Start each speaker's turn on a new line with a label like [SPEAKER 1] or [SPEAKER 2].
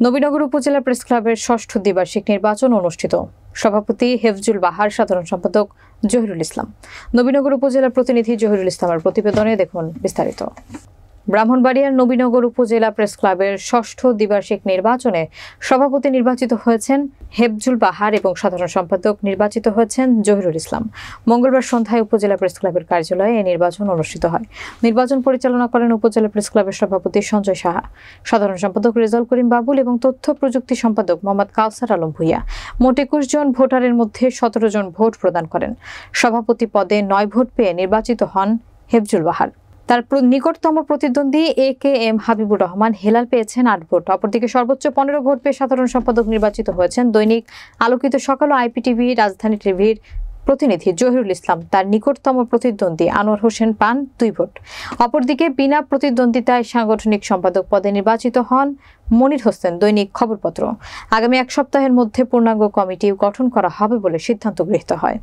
[SPEAKER 1] নবীনগর উপজেলা প্রেস ক্লাবের ষষ্ঠ দ্বিবার্ষিক নির্বাচন অনুষ্ঠিত। সভাপতি হেফজুল বাহার, সাধারণ সম্পাদক জহিরুল ইসলাম। নবীনগর উপজেলার প্রতিনিধি জহিরুল ইসলামের প্রতিবেদনে দেখুন বিস্তারিত। ব্রাহ্মণবাড়িয়ার নবীনগর উপজেলা প্রেস ক্লাবের ষষ্ঠ দ্বিবার্ষিক নির্বাচনে সভাপতি নির্বাচিত হয়েছেন হেফজুল বাহার এবং সাধারণ সম্পাদক নির্বাচিত হয়েছেন জহিরুল ইসলাম। মঙ্গলবার সন্ধ্যায় উপজেলা প্রেস ক্লাবের কার্যালয়ে এই নির্বাচন অনুষ্ঠিত হয়। নির্বাচন পরিচালনা করেন উপজেলা প্রেস ক্লাবের সভাপতি সঞ্জয় সাহা, সাধারণ সম্পাদক রেজাউল করিম বাবুল এবং তথ্য প্রযুক্তি সম্পাদক মোহাম্মদ কাউসার আলম ভূঁইয়া। মোট 21 জন ভোটারের মধ্যে 17 জন ভোট প্রদান করেন। সভাপতি পদে 9 ভোট পেয়ে নির্বাচিত হন হেফজুল বাহার। তার নিকটতম প্রতিদ্বন্দ্বী AKM হাবিবুর রহমান হেলাল পেয়েছেন 8 ভোট। অপরদিকে সর্বোচ্চ 15 ভোট পেয়ে সাধারণ সম্পাদক নির্বাচিত হয়েছেন দৈনিক আলোকিত সকাল ও IPTV রাজধানী টিভির প্রতিনিধি জহিরুল ইসলাম। তার নিকটতম প্রতিদ্বন্দ্বী আনোয়ার হোসেন পান 2 ভোট। অপরদিকে বিনা প্রতিদ্বন্দ্বিতায় সাংগঠনিক সম্পাদক পদে নির্বাচিত হন মনির হোসেন, দৈনিক খবরপত্র। আগামী 1 সপ্তাহের মধ্যে পূর্ণাঙ্গ কমিটি গঠন করা হবে বলে সিদ্ধান্ত গৃহীত হয়।